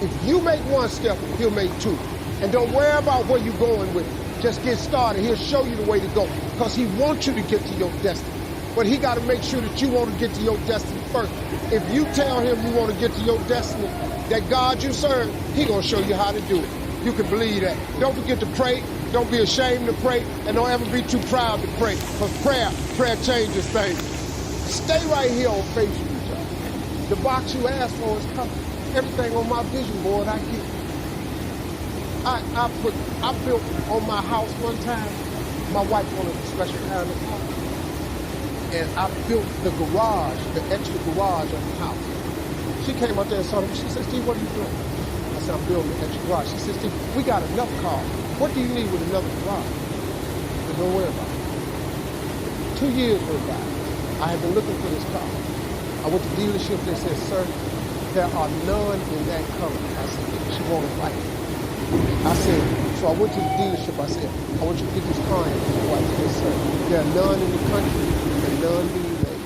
Speaker 2: If you make one step, he'll make two. And don't worry about where you're going with it. Just get started. He'll show you the way to go. Because he wants you to get to your destiny. But he got to make sure that you want to get to your destiny first. If you tell him you want to get to your destiny, that God you serve, he going to show you how to do it. You can believe that. Don't forget to pray. Don't be ashamed to pray. And don't ever be too proud to pray. Because prayer changes things. Stay right here on Facebook, y'all. The box you asked for is coming. Everything on my vision board I get. I built on my house one time. My wife wanted a special kind of car. And I built the garage, the extra garage of the house. She came out there and saw me. She said, Steve, what are you doing? I said, I'm building the extra garage. She said, Steve, we got enough cars. What do you need with another garage? I said, don't worry about it. 2 years went by. I had been looking for this car. I went to the dealership. They said, sir, there are none in that color. I said, she wanted white. I said, so I went to the dealership. I said, I want you to get this car in. My wife said, sir, there are none in the country and none being made.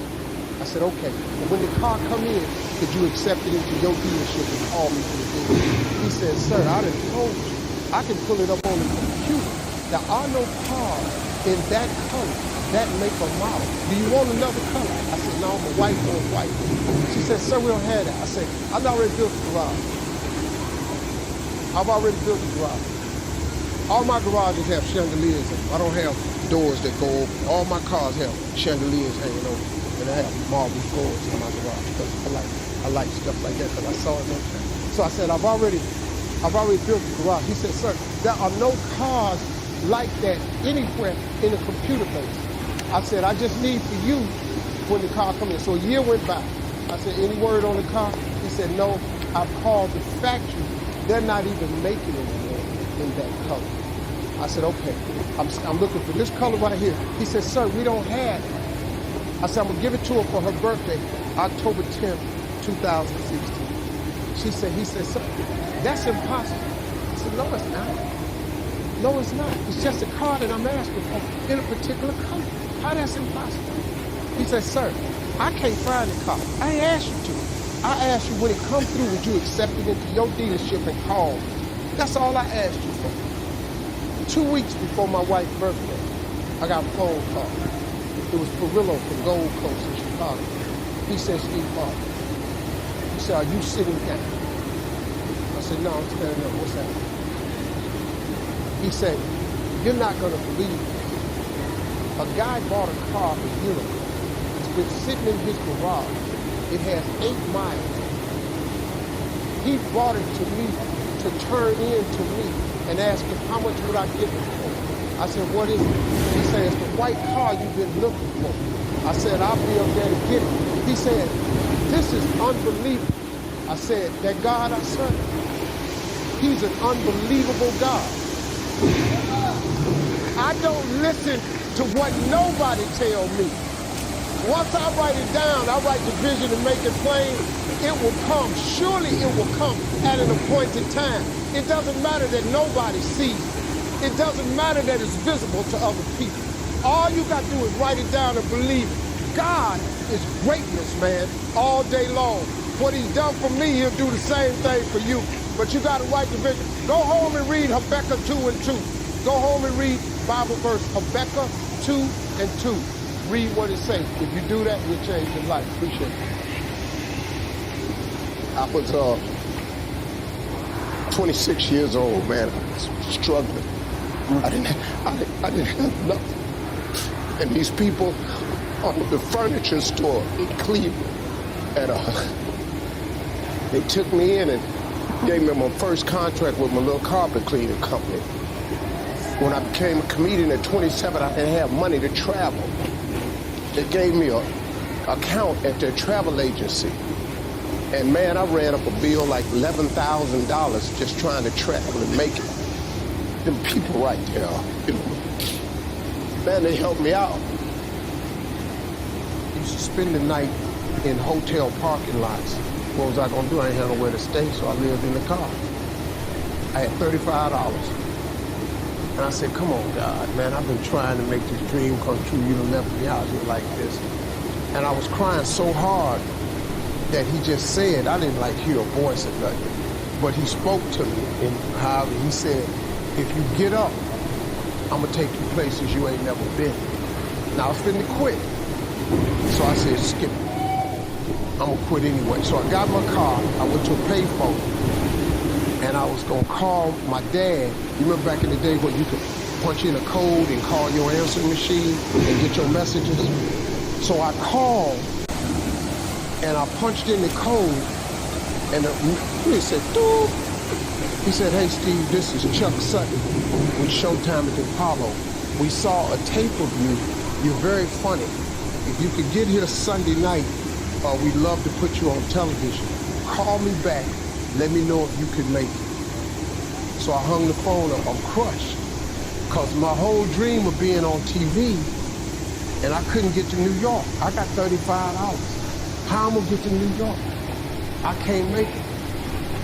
Speaker 2: I said, okay. And when the car come in, could you accept it into your dealership and call me for the dealership? He said, sir, I done told you. I can pull it up on the computer. There are no cars in that color, that make or model. Do you want another color? I said, no, my wife wants white. She said, sir, we don't have that. I said, I've already built the garage. I've already built the garage. All my garages have chandeliers in them. I don't have doors that go open. All my cars have chandeliers hanging over. And I have marble floors in my garage because I like stuff like that because I saw it that time. So I said, I've already built the garage. He said, sir, there are no cars like that anywhere in the computer base. I said, I just need for you when the car comes in. So a year went by. I said, any word on the car? He said, no, I've called the factory. They're not even making it in that color. I said, okay, I'm looking for this color right here. He said, sir, we don't have it. I said, I'm gonna give it to her for her birthday, October 10th, 2016. He said, sir, that's impossible. I said, no, it's not. No, it's not. It's just a car that I'm asking for in a particular color. How that's impossible? He said, sir, I can't find the car. I ain't asked you to. I asked you when it come through, would you accept it into your dealership and call me? That's all I asked you for. 2 weeks before my wife's birthday, I got a phone call. It was Perillo from Gold Coast in Chicago. He said, Steve Harvey. He said, are you sitting down? I said, no, I'm standing up. What's that? He said, you're not going to believe it. A guy bought a car a year ago. It's been sitting in his garage. It has 8 miles. He brought it to me to turn in to me and asked him, how much would I give it for? I said, what is it? He said, it's the white car you've been looking for. I said, I'll be up there to get it. He said, this is unbelievable. I said, that God I serve, he's an unbelievable God. I don't listen to what nobody tells me. Once I write it down, I write the vision and make it plain, it will come. Surely it will come at an appointed time. It doesn't matter that nobody sees it. It doesn't matter that it's visible to other people. All you got to do is write it down and believe it. God is greatness, man, all day long. What he's done for me, he'll do the same thing for you. But you got to write the vision. Go home and read Habakkuk 2:2. Go home and read Bible verse Habakkuk 2:2. Read what it says. If you do that, you'll change your life. Appreciate it. I was 26 years old, man. I was struggling. I didn't have nothing. And these people on the furniture store in Cleveland, and they took me in and gave me my first contract with my little carpet cleaning company. When I became a comedian at 27, I didn't have money to travel. They gave me an account at their travel agency. And man, I ran up a bill like $11,000 just trying to travel and make it. Them people right there, you know, man, they helped me out. I used to spend the night in hotel parking lots. What was I gonna do? I ain't had nowhere to stay, so I lived in the car. I had $35. And I said, come on, God, man, I've been trying to make this dream come true. You done left me out here like this. And I was crying so hard
Speaker 1: that he just said. I didn't like hear a voice or nothing, but he spoke to me, and Harvey, he said, if you get up, I'm gonna take you places you ain't never been. Now I was finna quit. So I said, skip it. I'm gonna quit anyway. So I got my car, I went to a payphone, and I was gonna call my dad. You remember back in the day when you could punch in a code and call your answering machine and get your messages? So I called, and I punched in the code, and he said, doop. He said, hey Steve, this is Chuck Sutton with Showtime at the Apollo. We saw a tape of you. You're very funny. If you could get here Sunday night, we'd love to put you on television. Call me back. Let me know if you can make it. So I hung the phone up. I'm crushed. Because my whole dream of being on TV, and I couldn't get to New York. I got 35 hours. How am I going to get to New York? I can't make it.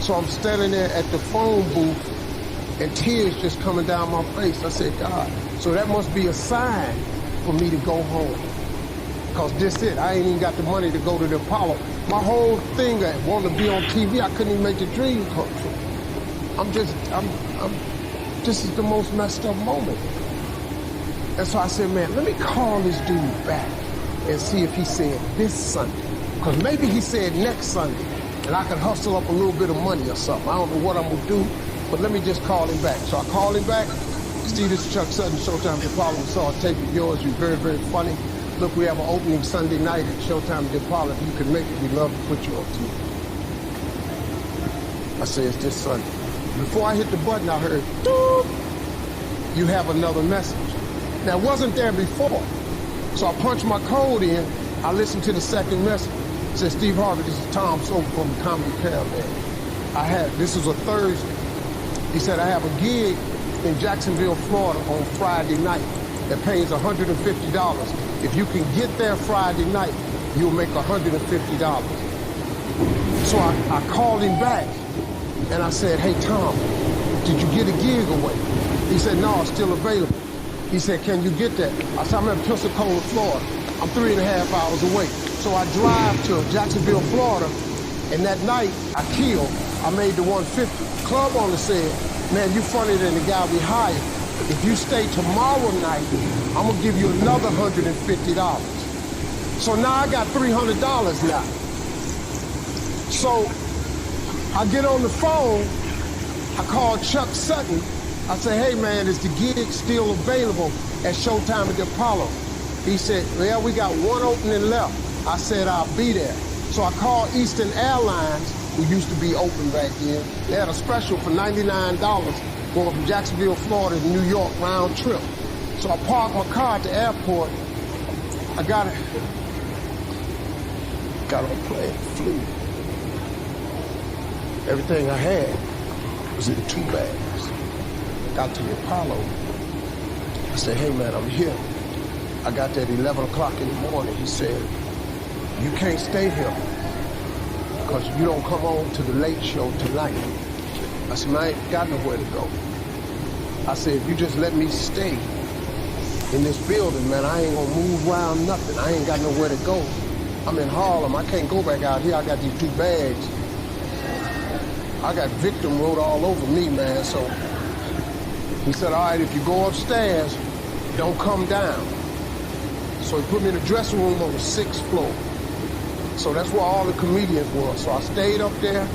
Speaker 1: So I'm standing there at the phone booth, and tears just coming down my face. I said, God, so that must be a sign for me to go home. Because this it, I ain't even got the money to go to the Apollo. My whole thing that wanted to be on TV, I couldn't even make the dream come true. This is the most messed up moment. And so I said, man, let me call this dude back and see if he said this Sunday. Because maybe he said next Sunday, and I can hustle up a little bit of money or something. I don't know what I'm gonna do, but let me just call him back. So I called him back. Steve, this is Chuck Sutton, Showtime at the Apollo. We saw a tape of yours. You're very, very funny. Look, we have an opening Sunday night at Showtime at the Apollo. If you can make it, we'd love to put you on TV. I said, it's this Sunday. Before I hit the button, I heard, doop, you have another message. Now, it wasn't there before. So I punched my code in. I listened to the second message. It said, Steve Harvey, this is Tom Soap from Comedy Paralysis. This is a Thursday. He said, I have a gig in Jacksonville, Florida on Friday night that pays $150. If you can get there Friday night, you'll make $150. So I called him back, and I said, hey, Tom, did you get a gig away? He said, no, it's still available. He said, can you get that? I said, I'm in Pensacola, Florida. I'm 3.5 hours away. So I drive to Jacksonville, Florida, and that night I made the 150. Club owner said, man, you funnier than the guy we hired. If you stay tomorrow night, I'm gonna give you another $150. So now I got $300 now. So I get on the phone, I call Chuck Sutton. I say, hey man, is the gig still available at Showtime at the Apollo? He said, well, we got one opening left. I said, I'll be there. So I called Eastern Airlines, who used to be open back then. They had a special for $99 going from Jacksonville, Florida to New York round trip. So I parked my car at the airport. I got on a plane, flew. Everything I had was in 2 bags. Got to the Apollo. I said, hey man, I'm here. I got there at 11 o'clock in the morning. He said, you can't stay here because you don't come on to the late show tonight. I said, man, I ain't got nowhere to go. I said, if you just let me stay in this building, man, I ain't gonna move around nothing. I ain't got nowhere to go. I'm in Harlem. I can't go back out here. I got these 2 bags. I got victim wrote all over me, man. So he said, all right, if you go upstairs, don't come down. So he put me in the dressing room on the 6th floor. So that's where all the comedians were. So I stayed up there.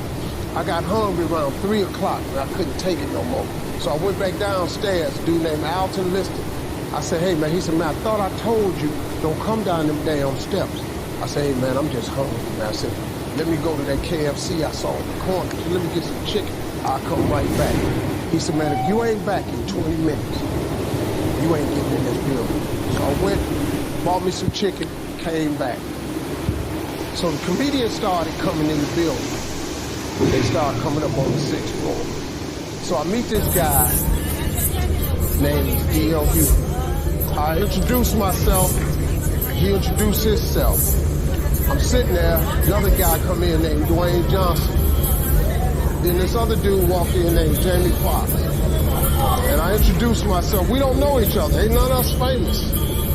Speaker 1: I got hungry around 3 o'clock, and I couldn't take it no more. So I went back downstairs, a dude named Alton Liston. I said, hey, man, he said, man, I thought I told you, don't come down them damn steps. I said, hey, man, I'm just hungry. And I said, let me go to that KFC I saw in the corner. Said, let me get some chicken. I'll come right back. He said, man, if you ain't back in 20 minutes, you ain't getting in this building. So I went, bought me some chicken, came back. So the comedians started coming in the building. They started coming up on the 6th floor. So I meet this guy named D.L. Hughes. I introduce myself. He introduced himself. I'm sitting there. Another guy come in named Dwayne Johnson. Then this other dude walked in named Jamie Foxx. And I introduced myself. We don't know each other. Ain't none of us famous.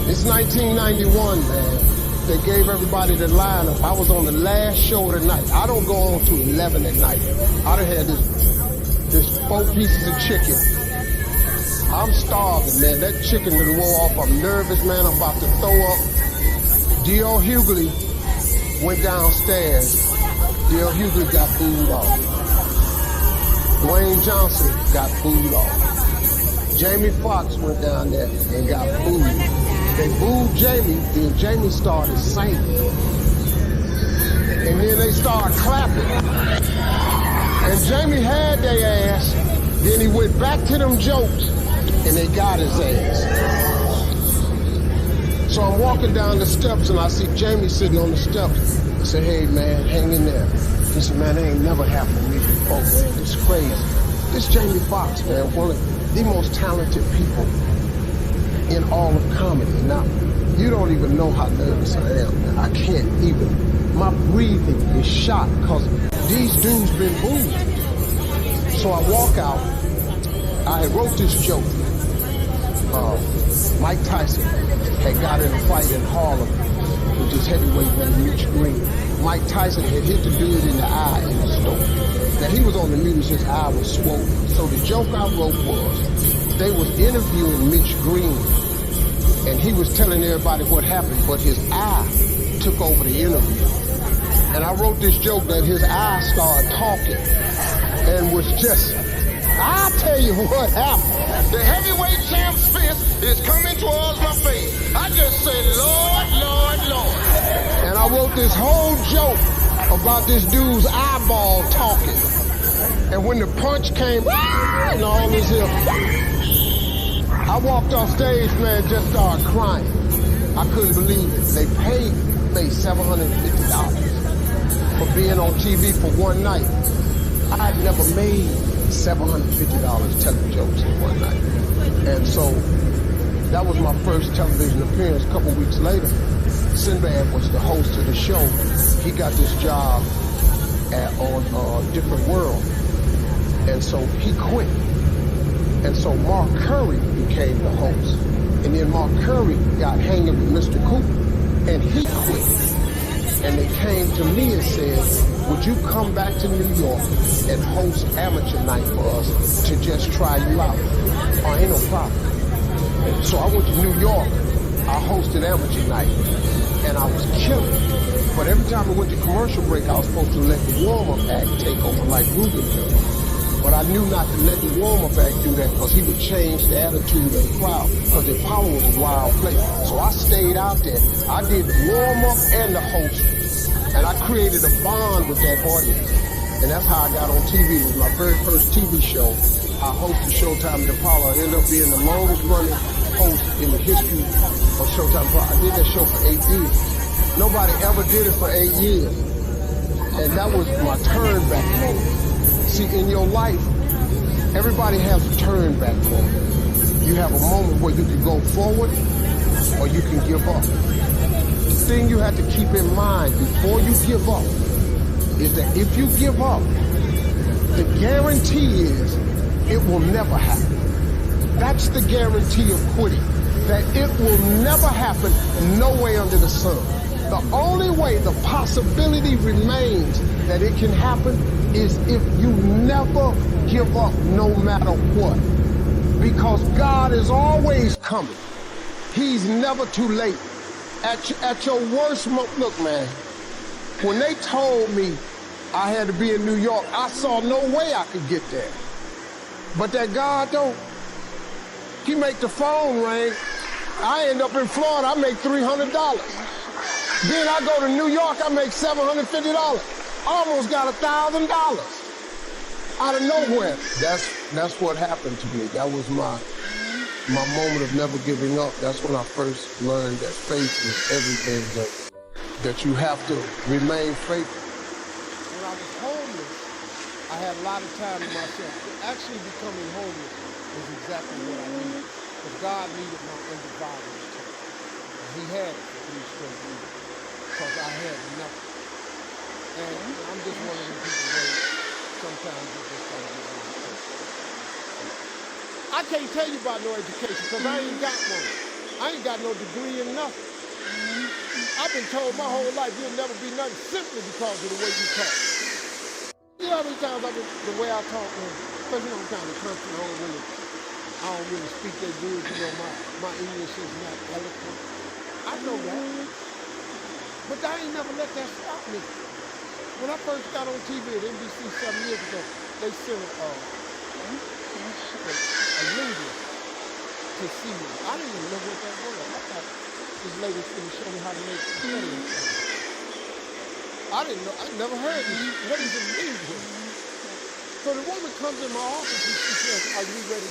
Speaker 1: It's 1991, man.
Speaker 2: they gave everybody the lineup. I was on the last show of the night. I don't go on to 11 at night. I done had this 4 pieces of chicken. I'm starving, man. That chicken done wore off. I'm nervous, man. I'm about to throw up. D.L. Hughley went downstairs. D.L. Hughley got booed off. Dwayne Johnson got booed off. Jamie Foxx went down there and got booed. They booed Jamie, then Jamie started singing. And then they started clapping. And Jamie had their ass. Then he went back to them jokes, and they got his ass. So I'm walking down the steps, and I see Jamie sitting on the steps. I say, hey, man, hang in there. He said, man, that ain't never happened to me before, man. It's crazy. This Jamie Foxx, man, one of the most talented people in all of comedy. Now, you don't even know how nervous I am, man. I can't even. My breathing is shot because these dudes been booed. So I walk out. I wrote this joke. Mike Tyson had got in a fight in Harlem with this heavyweight named Mitch Green. Mike Tyson had hit the dude in the eye in the store. Now, he was on the news, his eye was swollen. So the joke I wrote was, they was interviewing Mitch Green, and he was telling everybody what happened, but his eye took over the interview. And I wrote this joke that his eye started talking and was just, I'll tell you what happened. The heavyweight champ's fist is coming towards my face. I just said, Lord, Lord, Lord. And I wrote this whole joke about this dude's eyeball talking. And when the punch came, and all this here, I walked off stage, man, just started crying. I couldn't believe it. They paid me $750 for being on TV for one night. I had never made $750 telling jokes in one night. And so that was my first television appearance. A couple weeks later, Sinbad was the host of the show. He got this job on Different World. And so he quit. And so Mark Curry became the host. And then Mark Curry got hanging with Mr. Cooper, and he quit. And they came to me and said, would you come back to New York and host amateur night for us to just try you out? Oh, ain't no problem. And so I went to New York. I hosted amateur night, and I was killing. But every time I went to commercial break, I was supposed to let the warm-up act take over like Ruben did. But I knew not to let the warm-up act do that because he would change the attitude of the crowd because the Apollo was a wild place. So I stayed out there. I did the warm-up and the host. And I created a bond with that audience. And that's how I got on TV. It was my very first TV show. I hosted Showtime at Apollo. I ended up being the longest running host in the history of Showtime Apollo. I did that show for 8 years. Nobody ever did it for 8 years. And that was my turn back moment. See, in your life, everybody has a turn back moment. You have a moment where you can go forward or you can give up. The thing you have to keep in mind before you give up is that if you give up, the guarantee is it will never happen. That's the guarantee of quitting, that it will never happen no way under the sun. The only way the possibility remains that it can happen is if you never give up no matter what. Because God is always coming. He's never too late. At your worst moment, look, man, when they told me I had to be in New York, I saw no way I could get there. But that God don't. He make the phone ring. I end up in Florida, I make $300. Then I go to New York, I make $750. Almost got $1,000 out of nowhere. That's what happened to me. That was my moment of never giving up. That's when I first learned that faith is everything, that you have to remain faithful. When I was homeless, I had a lot of time to myself. Actually becoming homeless was exactly what I needed. Because God needed my undivided attention. And he had it for 3 straight years. Because I had nothing. And I'm just one of the people that sometimes you just don't get one attention. I can't tell you about no education because I ain't got one. I ain't got no degree in nothing. I I've been told my whole life you'll never be nothing simply because of the way you talk. You know how many times the way I talk, man, especially when I'm kind of country, I don't really speak that good. You know, my English is not eloquent. I know that. But I ain't never let that stop me. When I first got on TV at NBC 7 years ago, they sent a linguist to see me. I didn't even know what that was. I thought this lady was going to show me how to make spaghetti. I didn't know. I never heard this. What is a linguist? So the woman comes in my office and she says, "Are you ready to